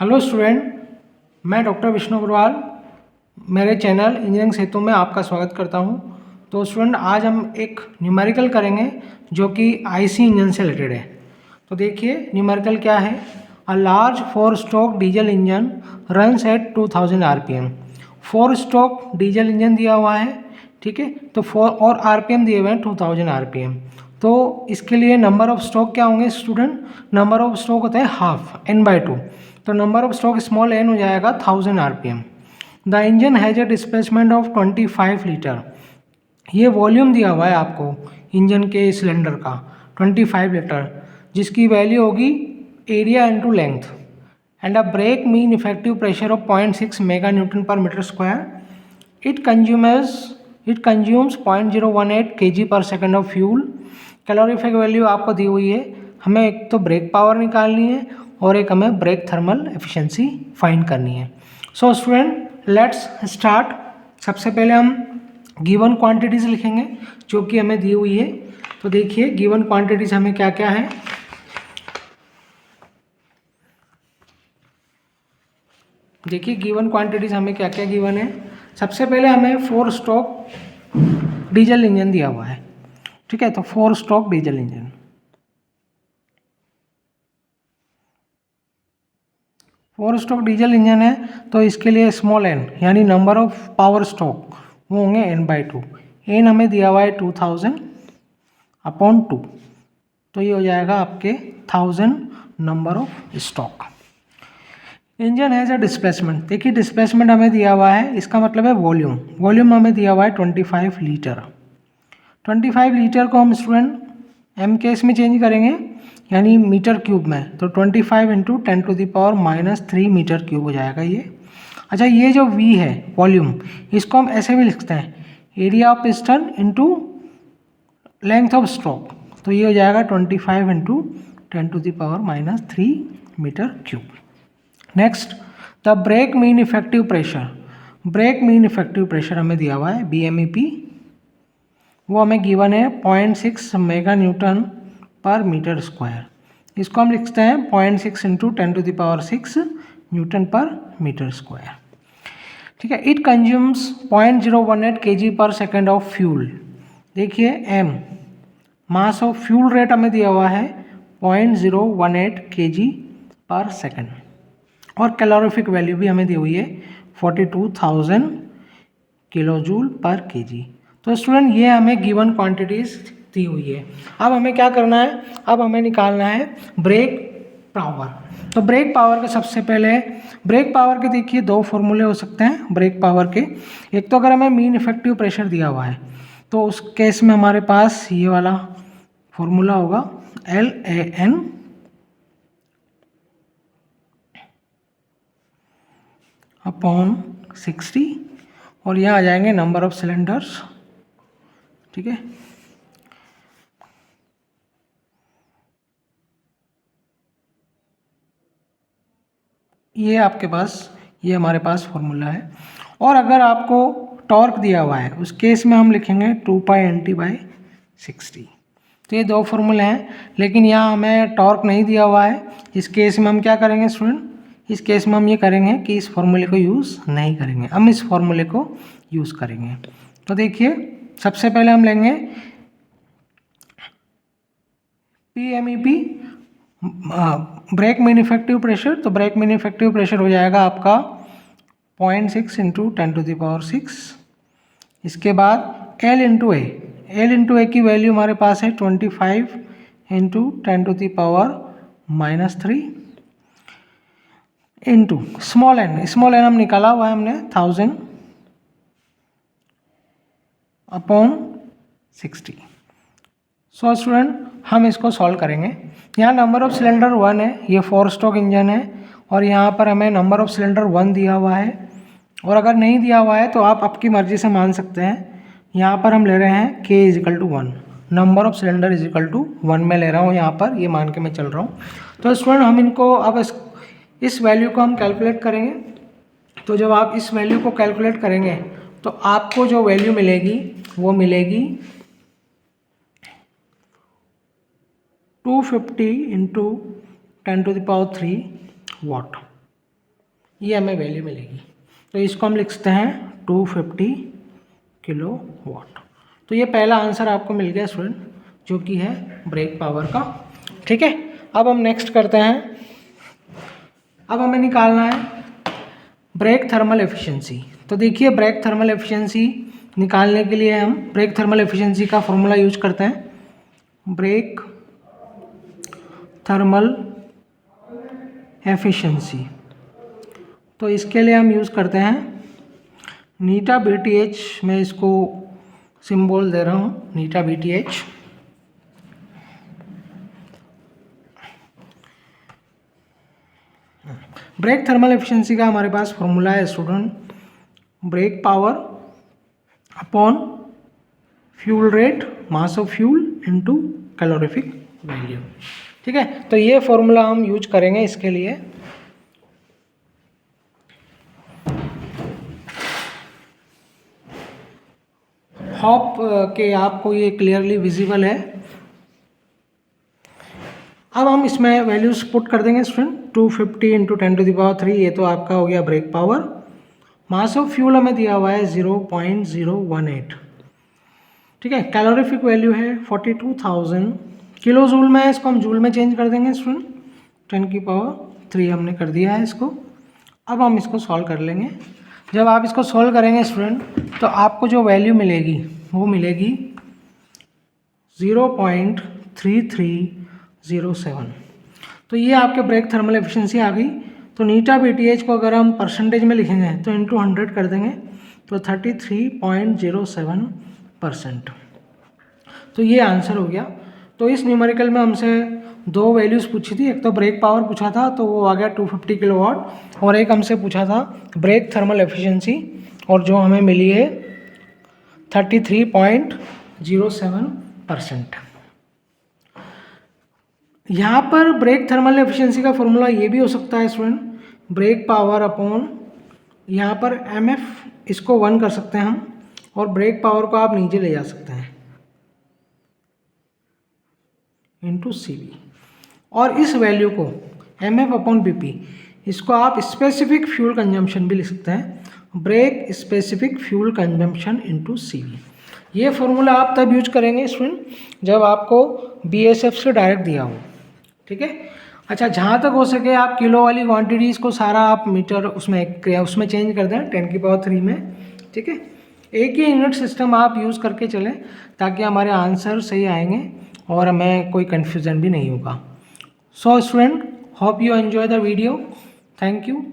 Hello student, मैं doctor Vishnu Agarwal मेरे channel engineering सेतु में आपका स्वागत करता हूं। तो स्टूडेंट, आज हम एक न्यूमेरिकल करेंगे जो कि आईसी इंजन से रिलेटेड है। तो देखिए न्यूमेरिकल क्या है। A large 4 stroke diesel engine runs at 2000 RPM. 4 stroke diesel engine दिया हुआ है, ठीक है। तो 4 और आरपीएम दिए हुए हैं 2000 आरपीएम। तो इसके लिए नंबर ऑफ स्ट्रोक क्या होंगे स्टूडेंट? नंबर ऑफ स्ट्रोक होता है हाफ n/2। तो number of stroke small n हो जाएगा 1000 RPM. The engine has a displacement of 25 litre. ये वॉल्यूम दिया हुआ है आपको इंजन के सिलेंडर का 25 लीटर, जिसकी वैल्यू होगी area into length. And a brake mean effective pressure of 0.6 mega newton per metre square. It consumes 0.018 kg per second of fuel. Calorific value आपको दी हुई है। हमें एक तो ब्रेक पावर निकालनी है और एक हमें ब्रेक थर्मल एफिशिएंसी फाइंड करनी है। So student, let's start. सबसे पहले हम गिवन क्वांटिटीज़ लिखेंगे जो कि हमें दी हुई है। तो देखिए गिवन क्वांटिटीज़ हमें क्या क्या है। देखिए गिवन क्वांटिटीज़ हमें क्या क्या गिवन है। सबसे पहले हमें 4 स्ट्रोक डीजल इंजन दिया हुआ है, ठीक है। तो 4 stroke diesel engine, 4 stroke diesel engine है। तो इसके लिए स्मॉल n यानी नंबर ऑफ पावर स्ट्रोक वो होंगे n/2। n हमें दिया हुआ है 2000/2। तो ये हो जाएगा आपके 1000 number of stroke. Engine has a displacement. देखिए डिस्प्लेसमेंट हमें दिया हुआ है, इसका मतलब है वॉल्यूम। वॉल्यूम हमें दिया हुआ है 25 लीटर। 25 लीटर को हम स्टूडेंट एम केस में चेंज करेंगे यानी मीटर क्यूब में। तो 25 इंटू 10⁻³ मीटर क्यूब हो जाएगा ये। अच्छा, ये जो V है वॉल्यूम, इसको हम ऐसे भी लिखते हैं area of piston into length of stroke. तो ये हो जाएगा 25 into 10⁻³ metre cube. Next, the brake mean effective pressure. Brake mean effective pressure हमें दिया हुआ है BMEP, वो हमें गिवन है 0.6 mega newton per metre square. इसको हम लिखते हैं 0.6 into 10⁻6 Newton per metre square, ठीक है। It consumes 0.018 kg per second of fuel. देखिए m mass of fuel rate हमें दिया हुआ है 0.018 kg पर सेकेंड। और कैलोरीफिक वैल्यू भी हमें दी हुई है 42,000 किलोजूल पर केजी। तो स्टूडेंट, ये हमें गिवन क्वांटिटीज दी हुई है। अब हमें क्या करना है, अब हमें निकालना है ब्रेक पावर। तो ब्रेक पावर के सबसे पहले ब्रेक पावर के देखिए 2 फॉर्मूले हो सकते हैं ब्रेक पावर के। एक तो अगर हमें मीन इफेक्टिव प्रेशर दिया हुआ है तो उस केस में हमारे पास ये वाला फॉर्मूला होगा LAN अपॉन 60 और यहाँ आ जाएंगे नंबर ऑफ सिलेंडर्स, ठीक है। ये आपके पास, ये हमारे पास फॉर्मूला है। और अगर आपको टॉर्क दिया हुआ है उस केस में हम लिखेंगे 2π/NT/60। तो ये 2 फॉर्मूले हैं, लेकिन यहाँ हमें टॉर्क नहीं दिया हुआ है। इस केस में हम क्या करेंगे स्टूडेंट, इस केस में हम ये करेंगे कि इस फॉर्मूले को यूज़ नहीं करेंगे, हम इस फॉर्मूले को यूज़ करेंगे। तो देखिए सबसे पहले हम लेंगे PMEP brake mean effective pressure. तो ब्रेक मीन इफेक्टिव प्रेशर हो जाएगा आपका 0.6 इंटू 10⁻6। इसके बाद L इंटू ए की वैल्यू हमारे पास है 25 इंटू 10⁻³ इंटू स्मॉल n हम निकाला हुआ है हमने 1000/60। सो स्टूडेंट, हम इसको सॉल्व करेंगे। यहाँ नंबर ऑफ सिलेंडर 1 है, ये 4 स्ट्रोक इंजन है और यहाँ पर हमें नंबर ऑफ सिलेंडर 1 दिया हुआ है। और अगर नहीं दिया हुआ है तो आप आपकी मर्जी से मान सकते हैं। यहाँ पर हम ले रहे हैं K = 1, नंबर ऑफ सिलेंडर = 1 में ले रहा हूँ, यहाँ पर ये मान के मैं चल रहा हूँ। तो स्टूडेंट, हम इनको अब इस वैल्यू को हम कैलकुलेट करेंगे। तो जब आप इस वैल्यू को कैलकुलेट करेंगे तो आपको जो वैल्यू मिलेगी वो मिलेगी 250 इंटू 10⁻³ वाट। ये हमें वैल्यू मिलेगी। तो इसको हम लिखते हैं 250 किलोवाट। तो ये पहला आंसर आपको मिल गया स्टूडेंट, जो कि है ब्रेक पावर का। ठीक है, अब हम नेक्स्ट करते हैं। अब हमें निकालना है ब्रेक थर्मल एफिशिएंसी। तो देखिए, ब्रेक थर्मल एफिशिएंसी निकालने के लिए हम ब्रेक थर्मल एफिशिएंसी का फॉर्मूला यूज करते हैं। ब्रेक थर्मल एफिशिएंसी, तो इसके लिए हम यूज़ करते हैं नीटा BTH। मैं इसको सिंबल दे रहा हूँ, नीटा BTH। ब्रेक थर्मल एफिशिएंसी का हमारे पास फॉर्मूला है student, brake power upon fuel rate, mass of fuel into calorific value. ठीक है, तो ये फॉर्मूला हम यूज करेंगे इसके लिए। होप के आपको ये क्लियरली विजिबल है। अब हम इसमें वैल्यूज पुट कर देंगे स्टूडेंट। 250 इंटू 10⁻3, ये तो आपका हो गया brake power. Mass of fuel हमें दिया हुआ है 0.018। ठीक है, कैलोरीफिक वैल्यू है 42,000 किलो जूल में है। इसको हम जूल में चेंज कर देंगे स्टूडेंट। 10⁻3 हमने कर दिया है इसको। अब हम इसको सॉल्व कर लेंगे। जब आप इसको सॉल्व करेंगे स्टूडेंट, तो आपको जो वैल्यू मिलेगी वो मिलेगी 0.3307। तो ये आपके ब्रेक थर्मल एफिशिएंसी आ गई। तो नीटा BTH को अगर हम परसेंटेज में लिखेंगे तो इंटू 100 कर देंगे, तो 33.07%। तो ये आंसर हो गया। तो इस न्यूमेरिकल में हमसे दो वैल्यूज़ पूछी थी, एक तो ब्रेक पावर पूछा था तो वो आ गया 250 किलोवाट, और एक हमसे पूछा था ब्रेक थर्मल एफिशिएंसी, और जो हमें मिली है 33.07%। यहाँ पर ब्रेक थर्मल एफिशिएंसी का फॉर्मूला ये भी हो सकता है स्टूडेंट, ब्रेक पावर अपॉन यहाँ पर MF, इसको 1 कर सकते हैं हम, और ब्रेक पावर को आप नीचे ले जा सकते हैं इंटू CV। और इस वैल्यू को MF अपॉन BP, इसको आप स्पेसिफिक फ्यूल कंजम्पशन भी लिख सकते हैं, brake specific fuel consumption into CV। ये फॉर्मूला आप तब यूज करेंगे स्टूडेंट जब आपको BSF से डायरेक्ट दिया हो। ठीक है, अच्छा, जहाँ तक हो सके आप किलो वाली क्वांटिटीज़ को सारा आप मीटर उसमें चेंज कर दें 10⁻3 में। ठीक है, एक ही यूनिट सिस्टम आप यूज़ करके चलें ताकि हमारे आंसर सही आएंगे और हमें कोई कन्फ्यूज़न भी नहीं होगा। So student, hope you enjoy the video. Thank you.